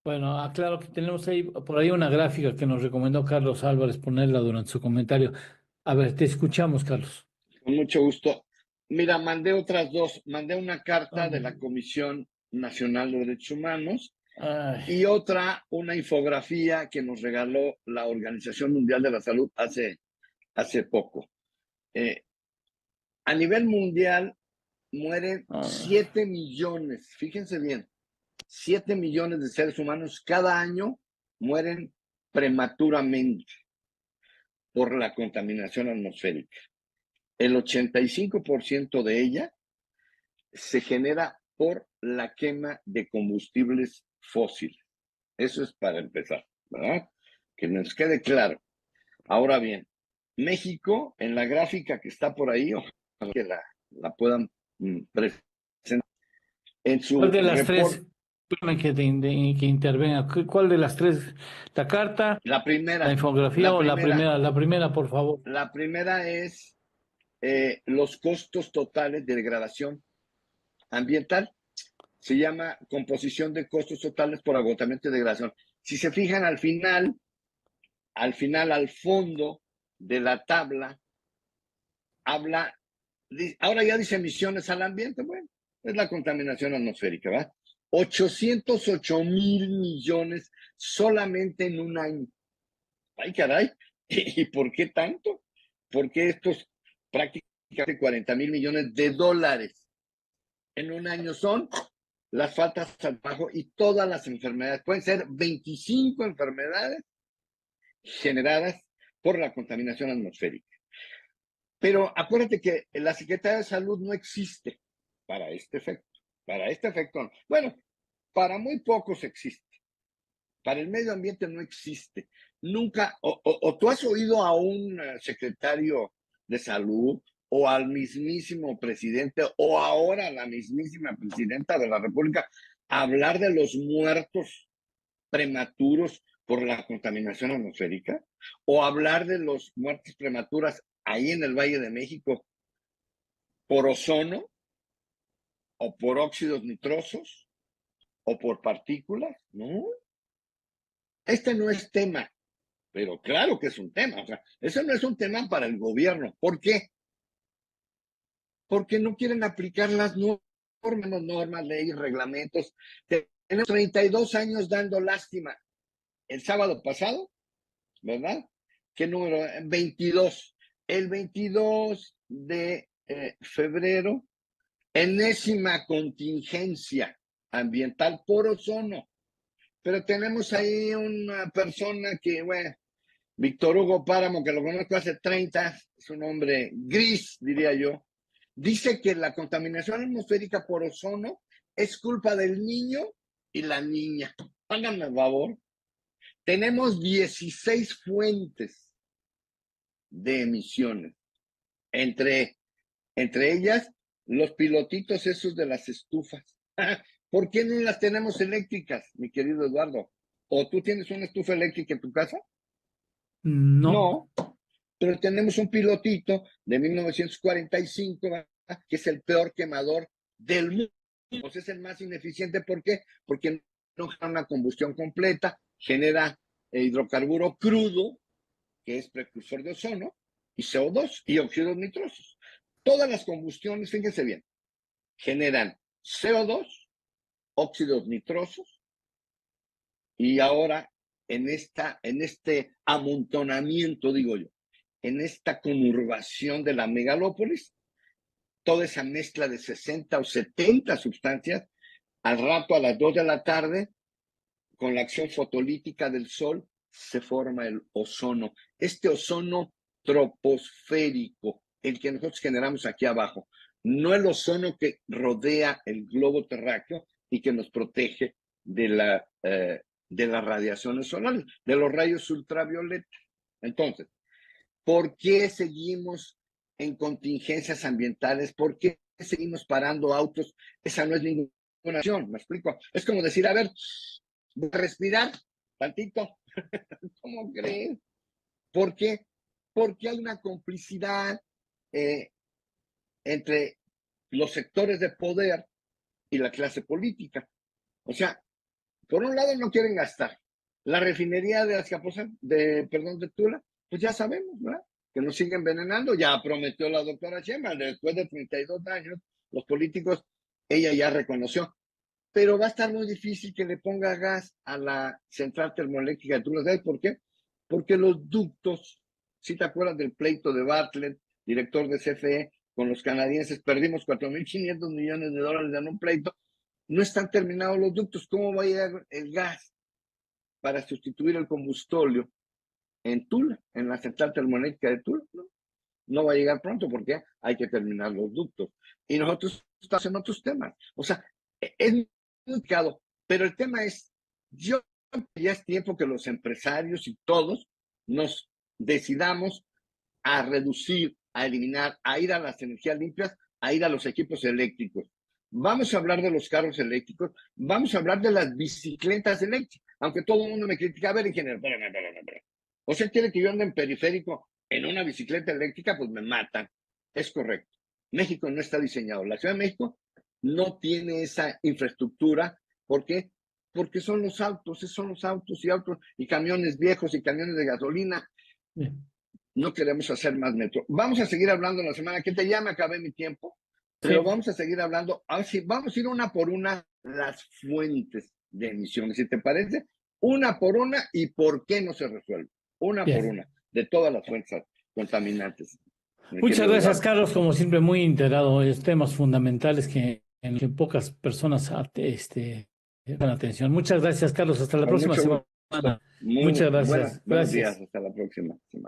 Bueno, aclaro que tenemos ahí por ahí una gráfica que nos recomendó Carlos Álvarez ponerla durante su comentario. A ver, te escuchamos, Carlos. Con mucho gusto. Mira, mandé otras dos. Mandé una carta de la Ay, Comisión Nacional de Derechos Humanos ay, y otra, una infografía que nos regaló la Organización Mundial de la Salud hace poco. Eh, a nivel mundial mueren ay. 7 millones, fíjense bien, 7 millones de seres humanos cada año mueren prematuramente por la contaminación atmosférica. El 85% de ella se genera por la quema de combustibles fósiles. Eso es para empezar, ¿verdad? Que nos quede claro. Ahora bien, México, en la gráfica que está por ahí, ojalá que la puedan presentar, en ¿Cuál su de las tres? report, Espérame que intervenga. ¿Cuál de las tres? ¿La carta, la la primera, infografía la o la primera, primera? La primera, por favor. la primera es los costos totales de degradación ambiental. Se llama composición de costos totales por agotamiento y degradación. Si se fijan al fondo de la tabla, habla, ahora ya dice emisiones al ambiente, bueno, es la contaminación atmosférica, ¿verdad? 808,000 millones solamente en un año. Ay, caray, ¿y por qué tanto? Porque estos prácticamente 40,000 millones de dólares en un año son las faltas al trabajo y todas las enfermedades. Pueden ser 25 enfermedades generadas por la contaminación atmosférica. Pero acuérdate que la Secretaría de Salud no existe para este efecto. Para este efecto no. Bueno, para muy pocos existe. Para el medio ambiente no existe. Nunca, o tú has oído a un secretario de salud o al mismísimo presidente o ahora a la mismísima presidenta de la República hablar de los muertos prematuros por la contaminación atmosférica o hablar de los muertes prematuras ahí en el Valle de México por ozono o por óxidos nitrosos o por partículas, ¿no? Este no es tema, pero claro que es un tema. O sea, eso no es un tema para el gobierno. ¿Por qué? Porque no quieren aplicar las normas, leyes, reglamentos. Tenemos 32 años dando lástima. El sábado pasado, ¿verdad? ¿Qué número? 22. El 22 de febrero, enésima contingencia ambiental por ozono. Pero tenemos ahí una persona que, bueno, Víctor Hugo Páramo, que lo conozco hace 30, es un hombre gris, diría yo, dice que la contaminación atmosférica por ozono es culpa del niño y la niña. Háganme el favor. Tenemos 16 fuentes de emisiones, entre, entre ellas los pilotitos esos de las estufas. ¿Por qué no las tenemos eléctricas, mi querido Eduardo? ¿O tú tienes una estufa eléctrica en tu casa? No. No, pero tenemos un pilotito de 1945, ¿verdad? Que es el peor quemador del mundo. Pues es el más ineficiente. ¿Por qué? Porque no genera una combustión completa, genera hidrocarburo crudo, que es precursor de ozono, y CO2 y óxidos nitrosos. Todas las combustiones, fíjense bien, generan CO2, óxidos nitrosos, y ahora en este amontonamiento, digo yo, en esta conurbación de la megalópolis, toda esa mezcla de 60 o 70 sustancias, al rato a las 2 de la tarde, con la acción fotolítica del sol, se forma el ozono. Este ozono troposférico, el que nosotros generamos aquí abajo, no el ozono que rodea el globo terráqueo y que nos protege de las radiaciones solares, de los rayos ultravioletas. Entonces, ¿por qué seguimos en contingencias ambientales? ¿Por qué seguimos parando autos? Esa no es ninguna acción, ¿me explico? Es como decir, a ver, voy a respirar tantito. ¿Cómo crees? ¿Por qué? Porque hay una complicidad eh, entre los sectores de poder y la clase política. O sea, Por un lado no quieren gastar. La refinería de de Tula, pues ya sabemos, ¿verdad? Que nos siguen envenenando. Ya prometió la doctora Sheinbaum, después de 32 años, los políticos, ella ya reconoció. Pero va a estar muy difícil que le ponga gas a la central termoeléctrica de Tula. ¿Sabes por qué? Porque los ductos, si te acuerdas del pleito de Bartlett, director de CFE, con los canadienses, perdimos $4.500 millones en un pleito, no están terminados los ductos. ¿Cómo va a llegar el gas para sustituir el combustóleo en Tula, en la central termoeléctrica de Tula? No va a llegar pronto porque hay que terminar los ductos. Y nosotros estamos en otros temas. O sea, es muy complicado, pero el tema es, ya es tiempo que los empresarios y todos nos decidamos a reducir, a eliminar, a ir a las energías limpias, a ir a los equipos eléctricos. Vamos a hablar de los carros eléctricos, vamos a hablar de las bicicletas eléctricas, aunque todo el mundo me critica, a ver, ingeniero, espérame. O sea, quiere que yo ande en periférico en una bicicleta eléctrica, pues me matan. Es correcto. México no está diseñado. La Ciudad de México no tiene esa infraestructura. ¿Por qué? Porque son los autos y camiones viejos y camiones de gasolina. Bien. No queremos hacer más metro. Vamos a seguir hablando la semana que te ya me acabé mi tiempo, pero Sí. vamos a seguir hablando. Vamos a ir una por una las fuentes de emisiones, si te parece, una por una y por qué no se resuelve. Una Bien. por una, de todas las fuentes contaminantes. Muchas gracias, Carlos, como siempre, muy enterado. Es temas fundamentales en que pocas personas dan atención. Muchas gracias, Carlos. Hasta la Con próxima mucho semana. gusto. Muchas Buenos gracias. días. Gracias. Hasta la próxima semana.